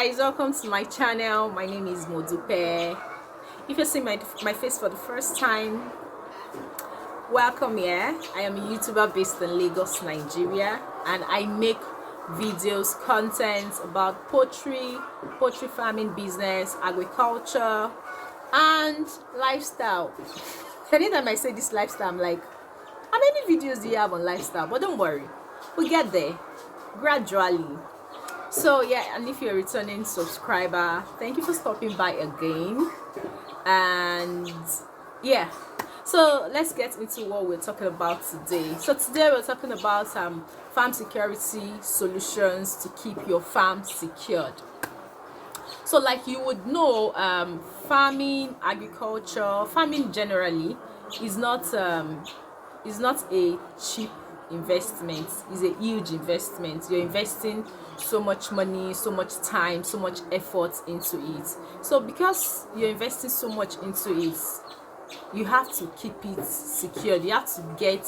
guys, welcome to my channel. My name is Modupe. If you're seeing my face for the first time, welcome here. I am a YouTuber based in Lagos, Nigeria, and I make videos, content about poultry farming business, agriculture, and lifestyle. Anytime I say this lifestyle, I'm like, how many videos do you have on lifestyle? But don't worry, we'll get there gradually. So yeah, and if you're a returning subscriber, thank you for stopping by again. And yeah, so let's get into what we're talking about today. So today we're talking about farm security solutions to keep your farm secured. So like you would know, farming, agriculture, farming generally is not a cheap investment. It's a huge investment. You're investing so much money, so much time, so much effort into it. So because you're investing so much into it, you have to keep it secured. You have to get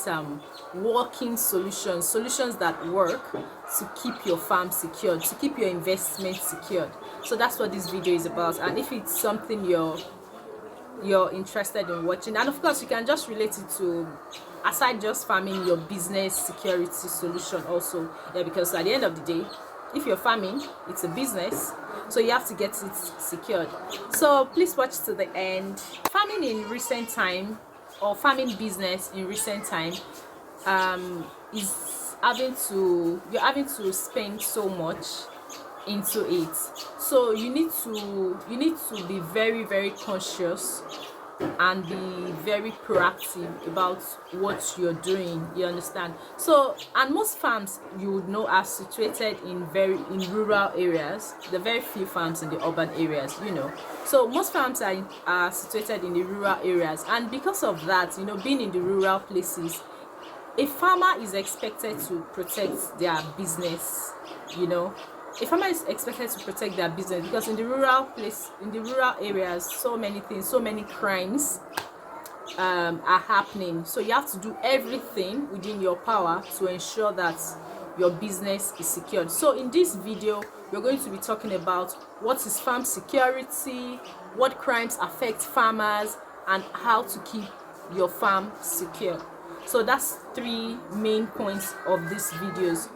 working solutions that work to keep your farm secured, to keep your investment secured. So that's what this video is about. And if it's something you're interested in watching, and of course you can just relate it to, aside just farming, your business security solution also. Yeah, because at the end of the day, if you're farming, it's a business, so you have to get it secured. So please watch to the end. Farming in recent time, or farming business in recent time, you're having to spend so much into it. So you need to be very, very conscious and be very proactive about what you're doing, you understand? So, and most farms, you would know, are situated in rural areas. There are very few farms in the urban areas, you know. So most farms are situated in the rural areas, and because of that, you know, being in the rural places, a farmer is expected to protect their business, you know. A farmer is expected to protect their business because in the rural areas, so many things, so many crimes are happening. So you have to do everything within your power to ensure that your business is secured. So in this video, we're going to be talking about what is farm security, what crimes affect farmers, and how to keep your farm secure. So that's three main points of these videos.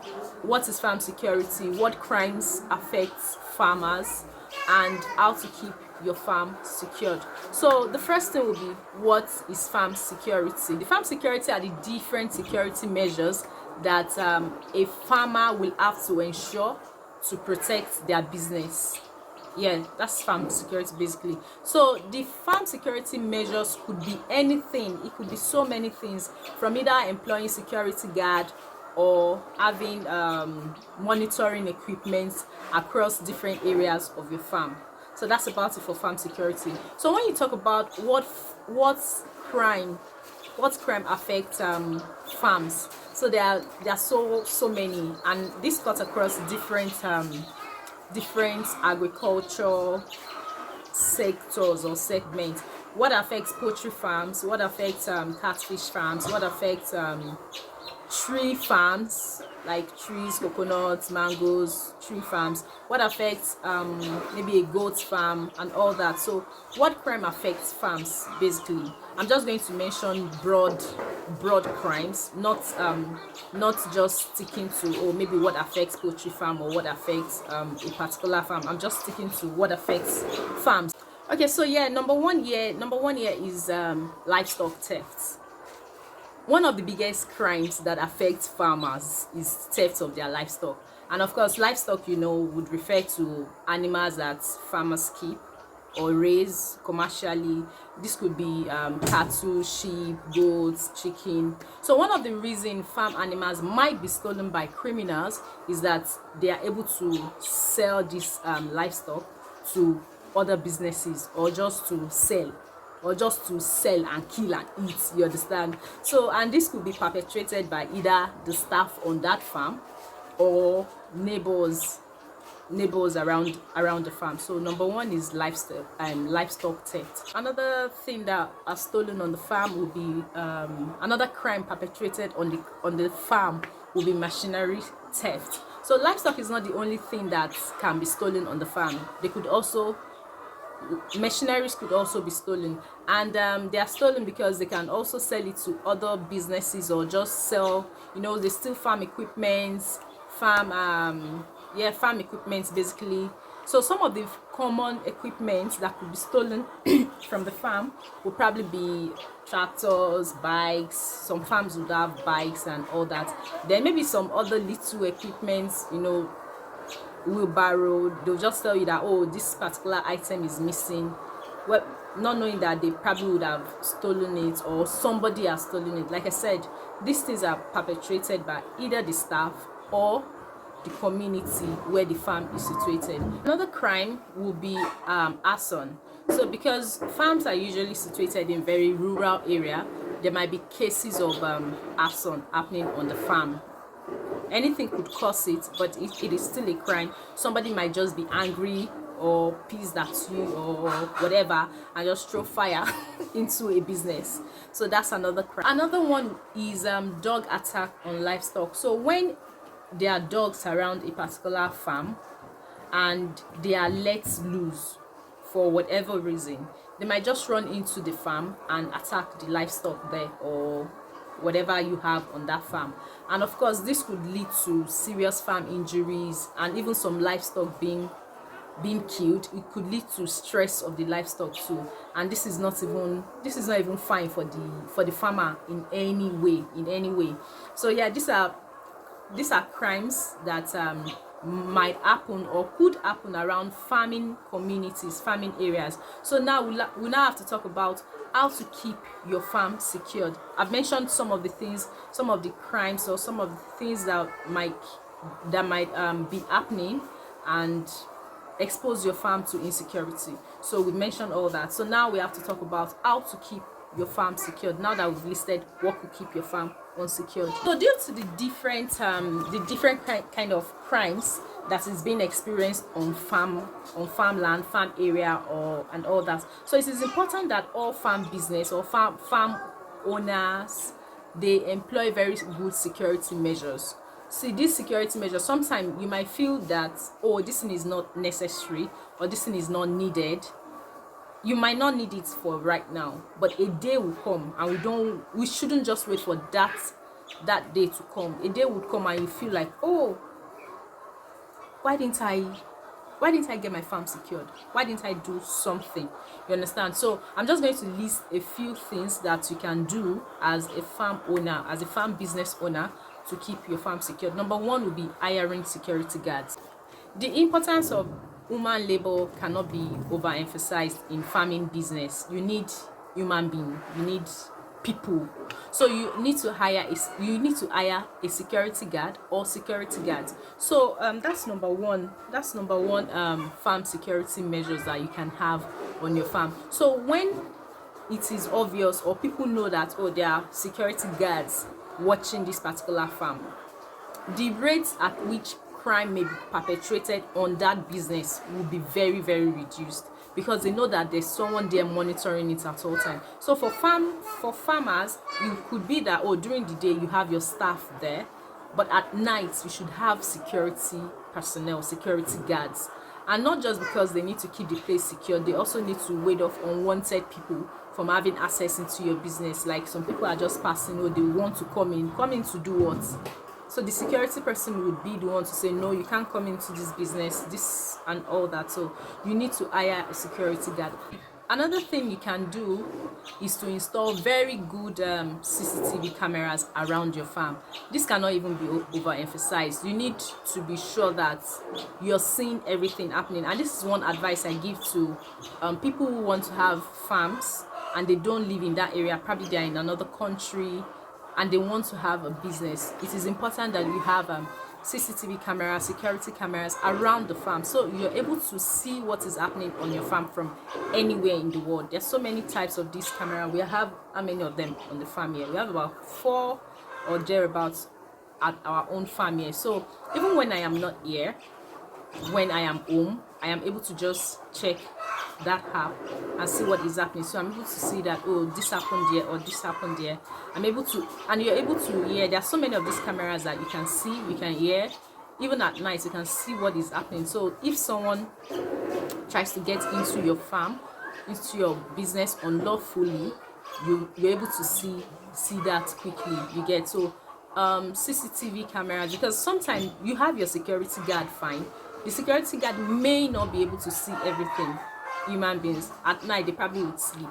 What is farm security, what crimes affect farmers, and how to keep your farm secured. So the first thing will be, what is farm security? The farm security are the different security measures that a farmer will have to ensure to protect their business. Yeah, that's farm security basically. So the farm security measures could be anything. It could be so many things, from either employing security guard or having monitoring equipment across different areas of your farm. So that's about it for farm security. So when you talk about what crime affects farms, so there are so many, and this cuts across different agricultural sectors or segments. What affects poultry farms, what affects catfish farms, what affects tree farms like trees, coconuts, mangoes, tree farms, what affects maybe a goat farm and all that. So what crime affects farms basically? I'm just going to mention broad crimes, not just sticking to maybe what affects poultry farm or what affects a particular farm. I'm just sticking to what affects farms. Okay, so yeah, number one here is livestock theft. One of the biggest crimes that affects farmers is theft of their livestock. And of course, livestock, you know, would refer to animals that farmers keep or raise commercially. This could be cattle, sheep, goats, chicken. So one of the reasons farm animals might be stolen by criminals is that they are able to sell this livestock to other businesses, or just to sell and kill and eat, you understand? So, and this could be perpetrated by either the staff on that farm or neighbors around the farm. So number one is livestock theft. Another thing that are stolen on the farm will be another crime perpetrated on the farm will be machinery theft. So livestock is not the only thing that can be stolen on the farm. They could also, machineries could also be stolen, and they are stolen because they can also sell it to other businesses, or just sell, they steal farm equipment, farm farm equipment basically. So some of the common equipment that could be stolen from the farm would probably be tractors, bikes. Some farms would have bikes and all that. Then maybe some other little equipment, wheelbarrow. They'll just tell you that, oh, this particular item is missing, well, not knowing that they probably would have stolen it, or somebody has stolen it. Like I said, these things are perpetrated by either the staff or the community where the farm is situated. Another crime will be arson. So because farms are usually situated in very rural area, there might be cases of arson happening on the farm. Anything could cause it, but it is still a crime. Somebody might just be angry or pissed at you or whatever, and just throw fire into a business. So that's another crime. Another one is dog attack on livestock. So when there are dogs around a particular farm and they are let loose for whatever reason, they might just run into the farm and attack the livestock there, or whatever you have on that farm. And of course, this could lead to serious farm injuries and even some livestock being killed. It could lead to stress of the livestock too, and this is not even fine for the farmer in any way. So yeah, these are crimes that might happen or could happen around farming communities, farming areas. So now we now have to talk about how to keep your farm secured. I've mentioned some of the things, some of the crimes, or some of the things that might be happening and expose your farm to insecurity. So we mentioned all that. So now we have to talk about how to keep your farm secured, now that we've listed what could keep your farm unsecured. So due to the different kind of crimes that is being experienced on farmland, farm area, and all that, so it is important that all farm business or farm owners, they employ very good security measures. See, these security measures, sometimes you might feel that, oh, this thing is not necessary, or this thing is not needed. You might not need it for right now, but a day will come, and we shouldn't just wait for that day to come. A day would come and you feel like, oh, why didn't I get my farm secured? Why didn't I do something? You understand? So I'm just going to list a few things that you can do as a farm owner, as a farm business owner, to keep your farm secured. Number one will be hiring security guards. The importance of human labor cannot be overemphasized in farming business. You need human being, you need people. So you need to hire a security guard or security guards. So that's number one. Farm security measures that you can have on your farm. So when it is obvious, or people know that, oh, there are security guards watching this particular farm, the rates at which crime may be perpetrated on that business will be very, very reduced, because they know that there's someone there monitoring it at all times. So for farmers, it could be that, oh, during the day you have your staff there, but at night you should have security personnel, security guards. And not just because they need to keep the place secure, they also need to ward off unwanted people from having access into your business. Like some people are just passing, or they want to come in to do what? So the security person would be the one to say, no, you can't come into this business, this and all that. So you need to hire a security guard. Another thing you can do is to install very good CCTV cameras around your farm. This cannot even be overemphasized. You need to be sure that you're seeing everything happening. And this is one advice I give to people who want to have farms and they don't live in that area. Probably they're in another country and they want to have a business. It is important that you have CCTV cameras, security cameras around the farm, so you're able to see what is happening on your farm from anywhere in the world. There's so many types of these cameras. We have how many of them on the farm here? We have about 4 or thereabouts at our own farm here. So even when I am not here, when I am home, I am able to just check that app and see what is happening. So I'm able to see that, oh, this happened here or this happened here. I'm able to, and you're able to hear. There are so many of these cameras that you can see, you can hear. even at night you can see what is happening. So if someone tries to get into your farm, into your business unlawfully, you're able to see that quickly. You get. So CCTV cameras, because sometimes you have your security guard, fine, the security guard may not be able to see everything. Human beings at night, they probably would sleep,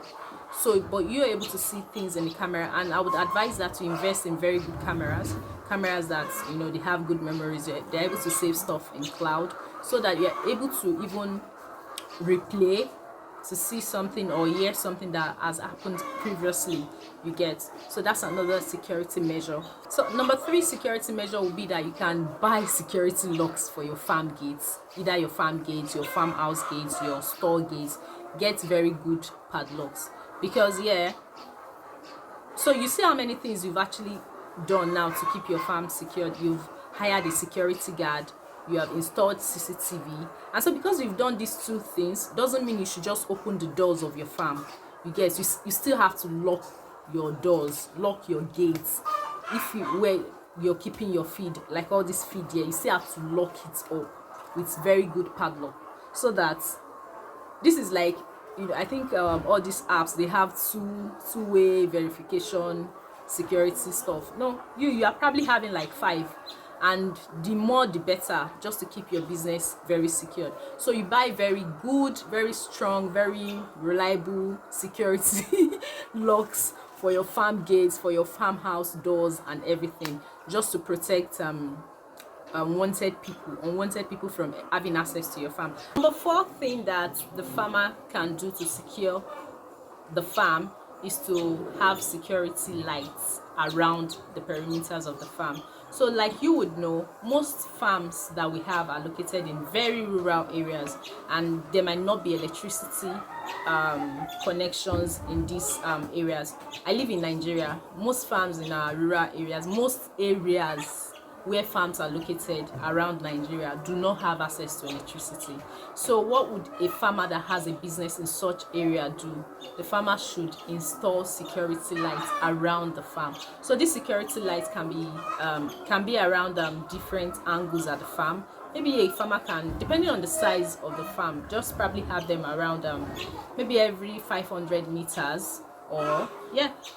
so but you're able to see things in the camera. And I would advise that to invest in very good cameras that, you know, they have good memories, they're able to save stuff in cloud, so that you're able to even replay to see something or hear something that has happened previously. You get. So that's another security measure. So number 3 security measure will be that you can buy security locks for your farm gates, either your farm gates, your farmhouse gates, your store gates. Get very good padlocks, because so you see how many things you've actually done now to keep your farm secured. You've hired a security guard, you have installed CCTV, and so because you've done these 2 things, doesn't mean you should just open the doors of your farm. You get. You still have to lock your doors, lock your gates. If you where you're keeping your feed, like all this feed here, you still have to lock it up with very good padlock, so that this is like, you know, I think all these apps, they have two-way verification security stuff. No, you are probably having like 5, and the more the better, just to keep your business very secured. So you buy very good, very strong, very reliable security locks for your farm gates, for your farmhouse doors and everything, just to protect unwanted people from having access to your farm. Number 4 thing that the farmer can do to secure the farm is to have security lights around the perimeters of the farm. So like you would know, most farms that we have are located in very rural areas, and there might not be electricity connections in these areas. I live in Nigeria. Most farms in our rural areas, most areas where farms are located around Nigeria, do not have access to electricity. So what would a farmer that has a business in such area do? The farmer should install security lights around the farm. So these security lights can be around different angles at the farm. Maybe a farmer can, depending on the size of the farm, just probably have them around maybe every 500 meters, or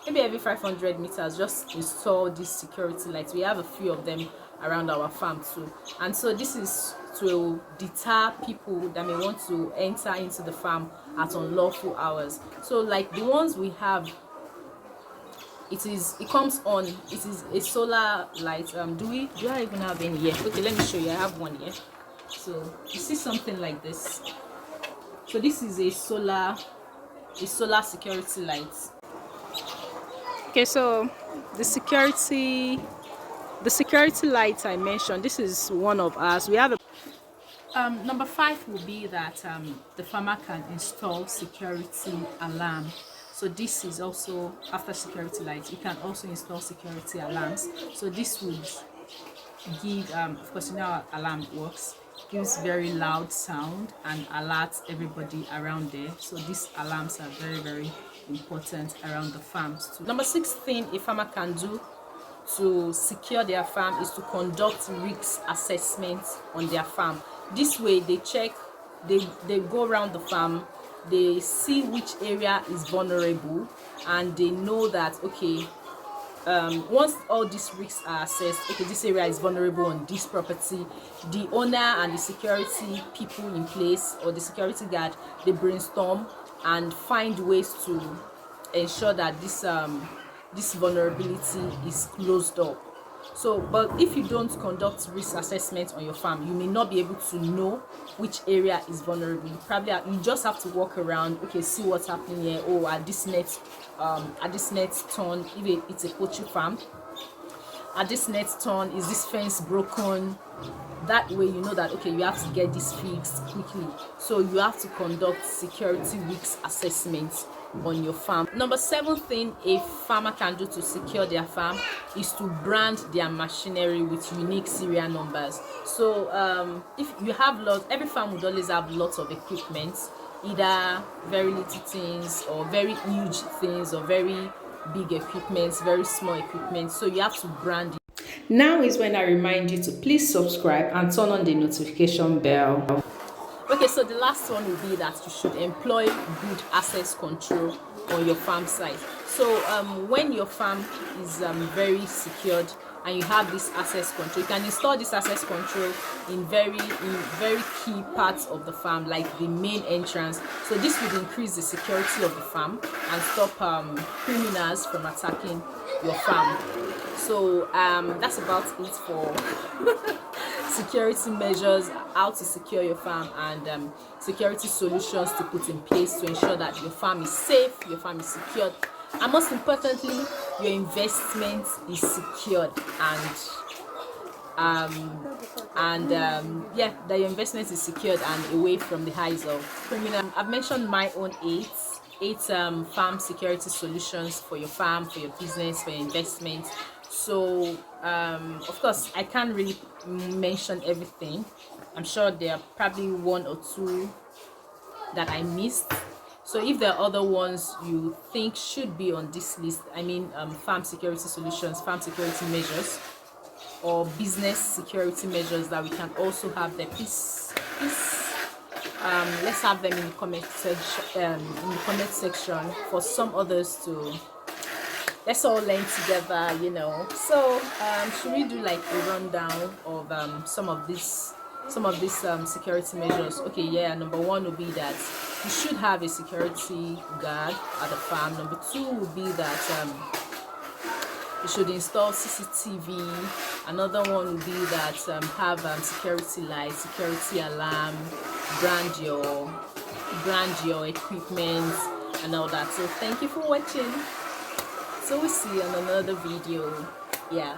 maybe every 500 meters, just install these security lights. We have a few of them around our farm too, and so this is to deter people that may want to enter into the farm at unlawful hours. So like the ones we have, it comes on, it is a solar light. Do I even have any here? Okay, let me show you. I have one here. So you see something like this. So this is a solar security light. Okay, so the security lights I mentioned, this is one of ours. We have a number 5 will be that the farmer can install security alarm. So this is also, after security lights, you can also install security alarms. So this would give of course, you know how alarm works, gives very loud sound and alerts everybody around there. So these alarms are very, very important around the farms too. Number 6 thing a farmer can do to secure their farm is to conduct risk assessments on their farm. This way they check, they go around the farm, they see which area is vulnerable, and they know that, okay, once all these risks are assessed, okay, this area is vulnerable on this property, the owner and the security people in place, or the security guard, they brainstorm and find ways to ensure that this vulnerability is closed up. So but if you don't conduct risk assessment on your farm, you may not be able to know which area is vulnerable. You just have to walk around, okay, see what's happening here. Oh, at this net turn, if it's a poultry farm, at this net turn, is this fence broken? That way you know that, okay, you have to get this fixed quickly. So you have to conduct security risk assessments on your farm. Number 7 thing a farmer can do to secure their farm is to brand their machinery with unique serial numbers. So if you have every farm would always have lots of equipment, either very little things or very huge things, or very big equipment, very small equipment. So you have to brand it. Now is when I remind you to please subscribe and turn on the notification bell. Okay, so the last one will be that you should employ good access control on your farm site. So when your farm is very secured and you have this access control, you can install this access control in very key parts of the farm, like the main entrance. So this would increase the security of the farm and stop criminals from attacking your farm. So that's about it for security measures, how to secure your farm, and security solutions to put in place to ensure that your farm is safe, your farm is secured, and most importantly, your investment is secured, yeah, that your investment is secured and away from the eyes of criminal. I've mentioned my own eight farm security solutions for your farm, for your business, for your investment. So of course I can't really mention everything. I'm sure there are probably one or two that I missed. So if there are other ones you think should be on this list, I mean farm security solutions, farm security measures, or business security measures that we can also have there, please let's have them in the comment section for some others to, let's all learn together, you know. So should we do like a rundown of some of these security measures? Okay, yeah, number one would be that you should have a security guard at the farm. Number two would be that you should install CCTV. Another one would be that have security lights, security alarm, brand your equipment and all that. So thank you for watching. So we'll see you on another video. Yeah.